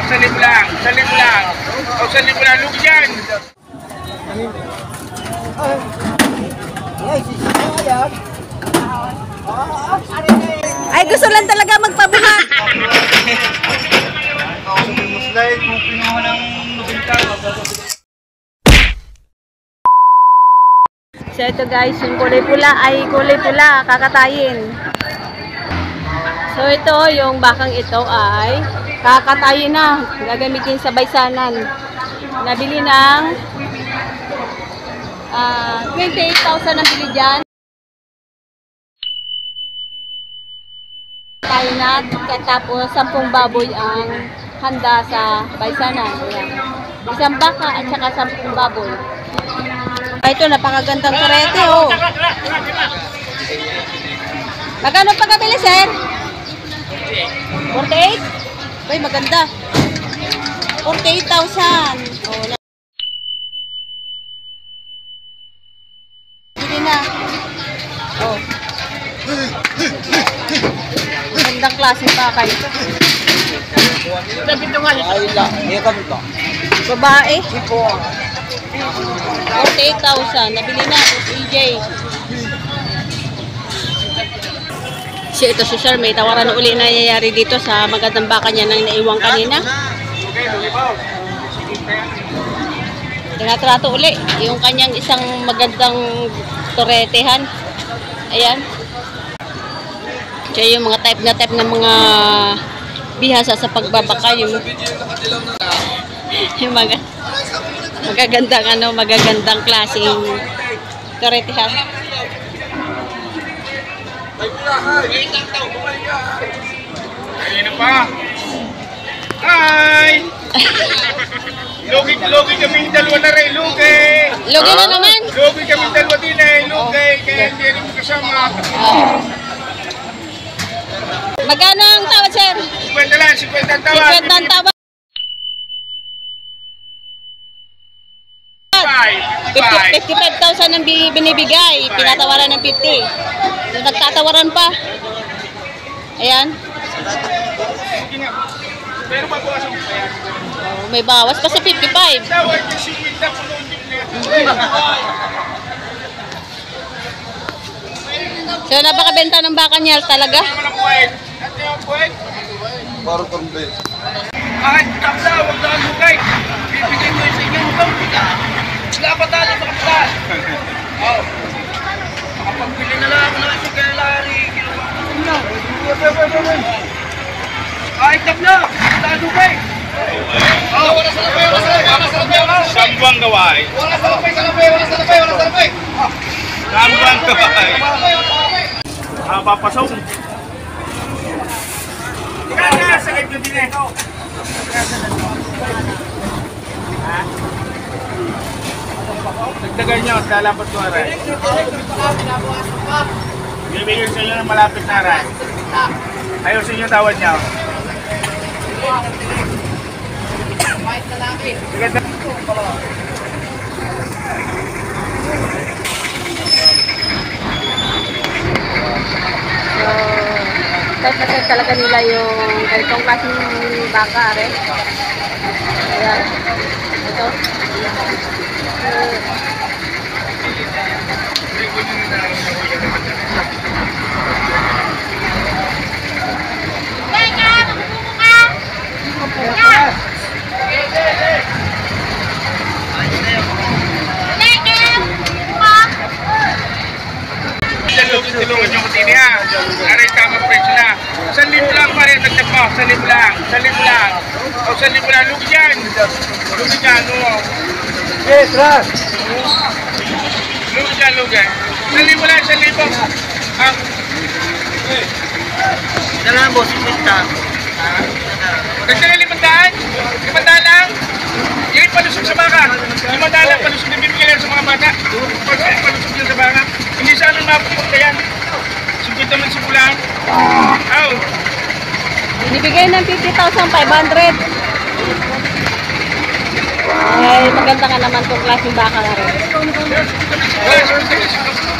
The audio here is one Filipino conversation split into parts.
1,000 lang. 1,000 lang. O, 1,000 lang. Lugi yan. Ay, gusto lang talaga magpabuhat. So ito guys, yung kulay pula ay kulay pula, kakatayin. So ito, yung bakang ito ay kakatayin na, gagamitin sa baysanan. Nabili ng 28,000 na bili dyan. Tayo na, tapos 10 baboy ang handa sa baysanan. Ayan. Isang baka at saka 10 baboy. Ito, napakagandang karete, oh. Magkano pagkabili, sir? 48? Uy, maganda. 48,000. Oh, bili na. Oh. Magandang klaseng baka ito. Babae. 48,000. Nabili na po si EJ. Siya ito, Susar, may tawaran uli na nangyayari dito sa magandang baka niya nang naiwang kanina. Tinatrato uli yung kanyang isang magandang toretehan. Ayan. Siya yung mga type ng mga bihasa sa pagbabaka. Yung magagandang klaseng toretehan. Ayun pa. Hi! Lugi kami dalawa na rin, lugi! Lugi na naman? Lugi kami dalawa din eh, lugi! Kaya hindi rin mo kasama. Magkano ang tawad, sir? 50 lang, 50 ang tawad. 50 ang tawad. 55,000 ang binibigay, pinatawaran ng 50. So, nagtatawaran pa. Ayan. Pero babawas ang bayan. Oh, may bawas pa sa 55. Tawad yung 50 puno din. So, napakabenta ng baka niya talaga. Ano ang buhay? Ano yung buhay? Para turbe. Kahit tapsa, huwag na ang bugay. Bibigay mo yung sa inyo. Dapat tayo sa kapital. Oo. Makapagbili na lang ako ng isang kaya lari. Kahit tapla, tayo bugay. Wala sa lapay, wala sa lapay, wala sa lapay. Sambuang gaway. Wala sa lapay, wala sa lapay, wala sa lapay. Sambuang gaway. Papasok. Kaya sa ito din eh. Ha? Dagdagan nyo, lalapat ko aray. Bibigyan sa inyo ng malapit na aray. Ayusin yung tawad nyo. Sige, Type na type talaga nila yung ganitong klaseng baka, rin. Ayan. Ito. Tulungan nyo ko din yan. Aray, tamang presyo na. 1,000 lang pa rin. Nagtap mo. 1,000 lang. 1,000 lang. O, 1,000 lang. Lugi yan. Lugi yan. Yes, Ras. Lugi yan, lugi. 1,000 lang. 1,000. Ang... Dala mo, 50. Nagdala 500? 500 lang? Yung palusog sa baka. 500 lang palusog na bibigyan lang sa mga bata. Palusog yun sa baka. Hindi sa amin mapupunta yan. Sugit naman si Bulan. Aw. Binibigay ng 50,500. Ay, maganda ka naman itong klaseng baka na rin.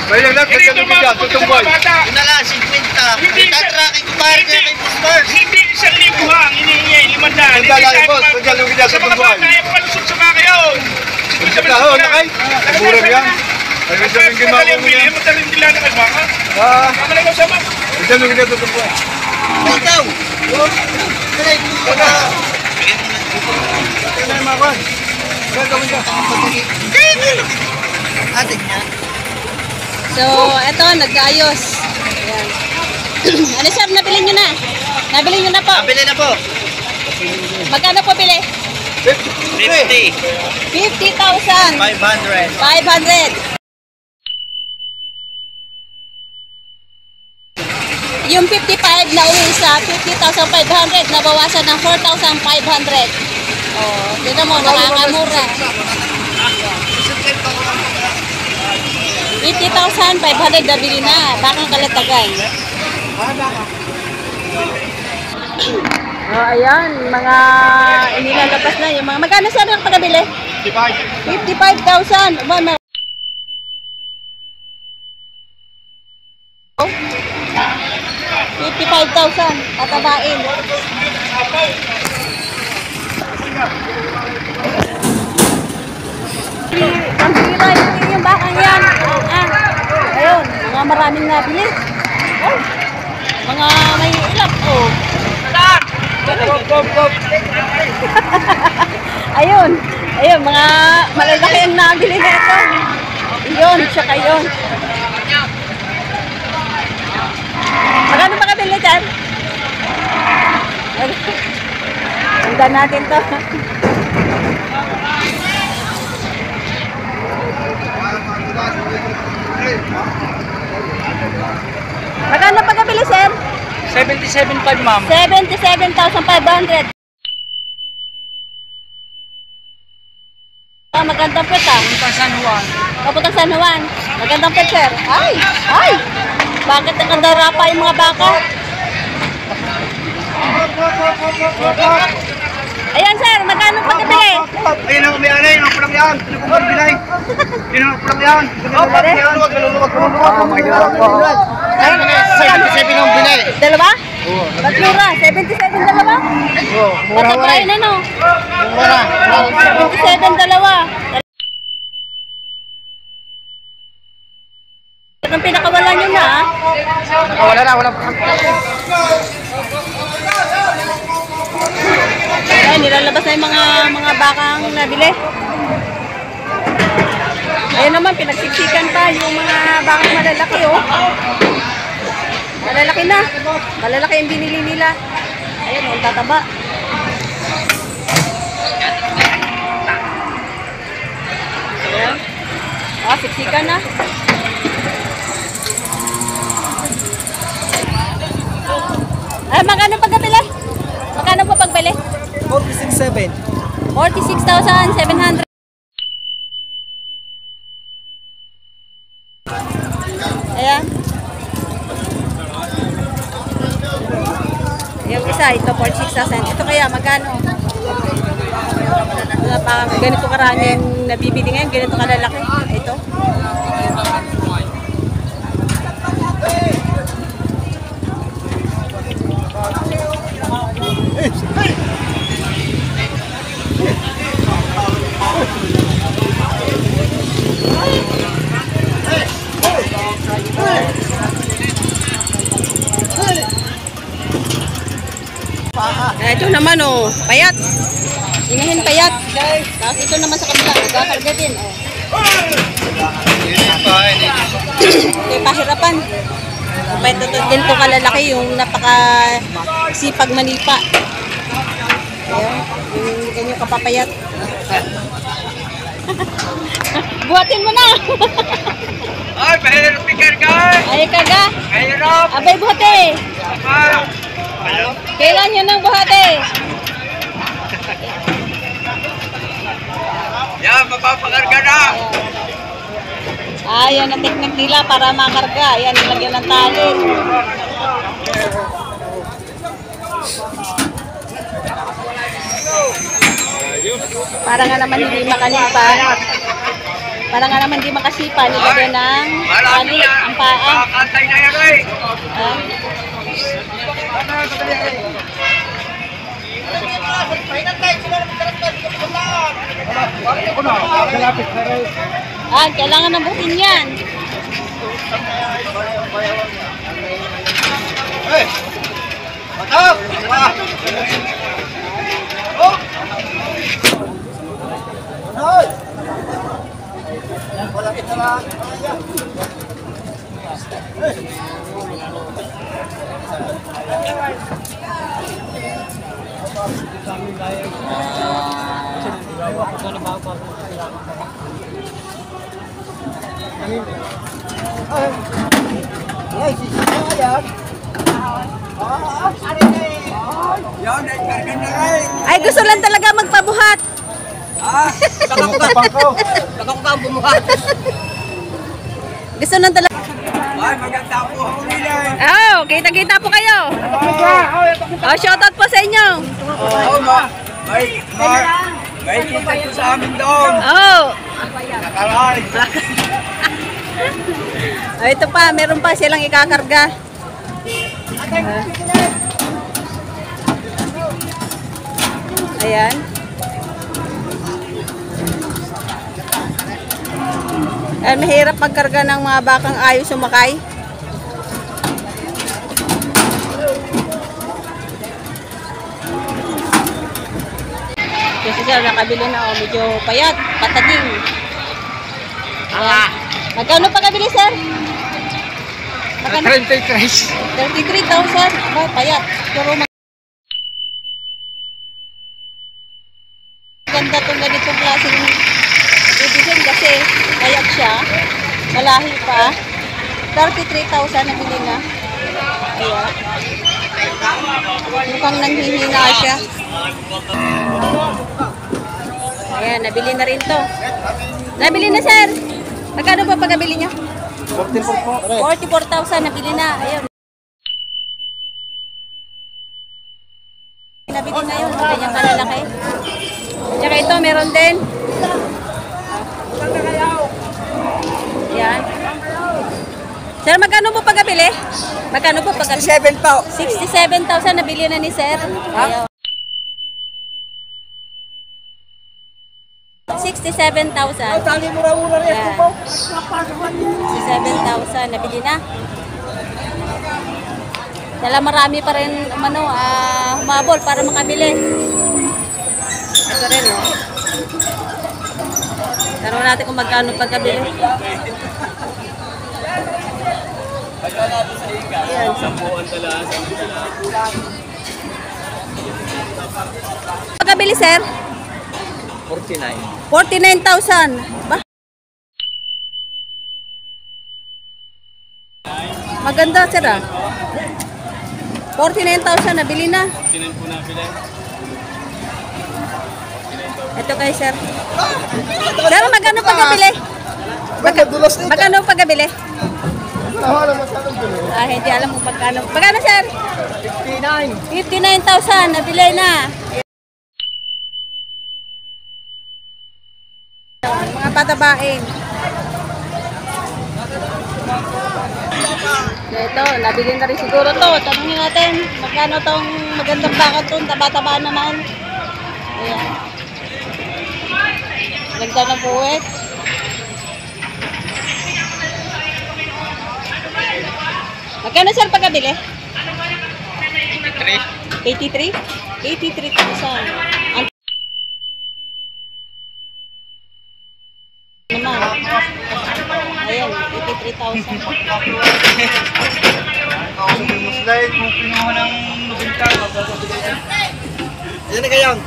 Bayan lang, Hindi ito mapupunta sa mga bata. Inala, 50. Hindi Itatracking ko bayar kayo kay Busbars. Hindi 1,000 ha, ang hinihingi, 500. Ang dala ko, social media sa Sa mga Bunduan. bata, yung palusot sa baka yun. Dahon na kay. Murag yan. Ay, medyo yung ginawa mo yan. Madaling dila na kay baka. Ah, Kamalay mo sa mga. social media sa Bunduan. Ikaw! Kaya na yung mga kwan. Kaya gawin ka. Atik niya. So, eto, nag-ayos. Ayan. Ano sir, nabili nyo na? Nabili nyo na po? Nabili na po. Magkano po bili? 50. 50,000. 500. 500. Yung 55 na uwi sa 50,500, nabawasan ng 4,500. Oh, tignan mo, nakakamura. 50,500 nabili na, bakang kalatagan. Oh, ayan, mga inilalabas na yung mga, magkano sir ang pagkabili? 55,000. Ba, 55,000 tatabain. Ang bira yung bakang yan. Ayun, mga maraming nabili. Oh, mga may ilap. Oh. Ayun, ayun, mga malalaki ang nabili nito. Yun, tsaka yun. Magkano pa kabili dyan? Handa natin to. Magkano pa kabili, sir? 77.5 ma'am. 77,500. Ah, magandang pet ah. San Juan. Papuntang San Juan. Magandang pet, sir. Ay! Ay! Bakit nakandara pa yung mga baka? Ayan, sir. Magkano pa kabili? Ayun ang umianay, yung pulang yan. Sino kong binay? Yun ang pulang yan. Oh my God. 77 ang binay. Dalawa? Tatlura. 77 dalawa? Patabayin ano? Mura. 77 dalawa. Ang pinakawala nyo na ah. Nakawala na, walang Ay, nilalabas na yung mga bakang nabili. Ayun naman, pinagsiksikan pa yung mga bakang malalaki, oh. Malalaki na. Malalaki yung binili nila. Ayun, oh, tataba. Ayan. Ah, siksikan na. Ay, magkano pagbili? Magkano po pagbili? 46.7. 46,700. Ayan. Yung isa, ito 46,000. Ito kaya, magkano? Wala pa, ganito karaming nabibili ngayon, ganito kalalaki. Ito. Ito naman oh, payat. Inahin payat. Tapos ito naman sa kabila, nagkakarga din oh. Okay, pahirapan. Kapag ito din to kalalaki yung napaka-sipag manipa. Ayan, yung ganyan kapapayat. Buhatin mo na! Ay, mahirap pikir ka! Ay, kaga! Mahirap! Abay, buhati! Kailan yun ang buhati? Yan, mapapakarga na! Ayan ang teknik nila para makarga. Ayan, nilagyan ng tali. Para nga naman hindi makanipa. Para nga naman hindi makasipa. Nilagyan ng tali ang paa. Kakantay na yan eh! Ah. Ah, kailangan ng butin yan. Hey! Matap! Oh! Hoy! Wala kita lang. Ay, si Sayang. Ay, gusto lang talaga magpabuhat. Nakakutapang ko. Nakakutang bumuhat. Gusto lang talaga. Ay, maganda po ako nila. Oh, kita-kita po kayo. Oh, shoutout po sa inyo. Oo, may kita ko sa amin doon. Oh. Nakaray. Oh, ito pa, meron pa silang ikakarga. Ayan. Ay, mahirap magkarga ng mga bakang ayaw sumakay. Kasi sir, nakabili na ako. Medyo payat, pataging. Ayan. Magkano pagkabili, sir? Magkano? 33. 33,000. Ba, payat. Pero maganda itong ganitong klaseng division kasi payat siya. Malahi pa. 33,000 na bili na. Ayan. Mukhang nanghihina siya. Ayan, nabili na rin to. Nabili na, sir. Magkano pa pagkabili niya? 44,000 nabili na. Ayun. Nabili na yun. Ganyan kalalaki. Tsaka ito, meron din. Yan. Sir, magkano po pagkabili? Magkano po pagkabili? 7 po. 67,000 nabili na ni sir. Ayaw. 67,000. Tali mura-mura rin Yan. po. 67,000 nabili na. Dala marami pa rin humabol para makabili. Ito rin, oh. Tanong natin kung magkano pagkabili. Ayan. Pagkabili, sir? 49. 49,000. Ba? Maganda, sir, ah. 49,000 nabili na. Ito kay sir. Sir, magkano pagkabili? Magkano pagkabili? Ah, hindi alam kung magkano. Magkano, sir? 59,000 nabili na. Mga patabain. Ito, nabili na rin siguro to. Tanungin natin, magkano tong magandang baka to, taba-taba naman. Ayan. Ganda ng buwet. Magkano, sir, pagkabili? 83? 83,000. Ang naman. Ayan, 83,000. Yan na kayang.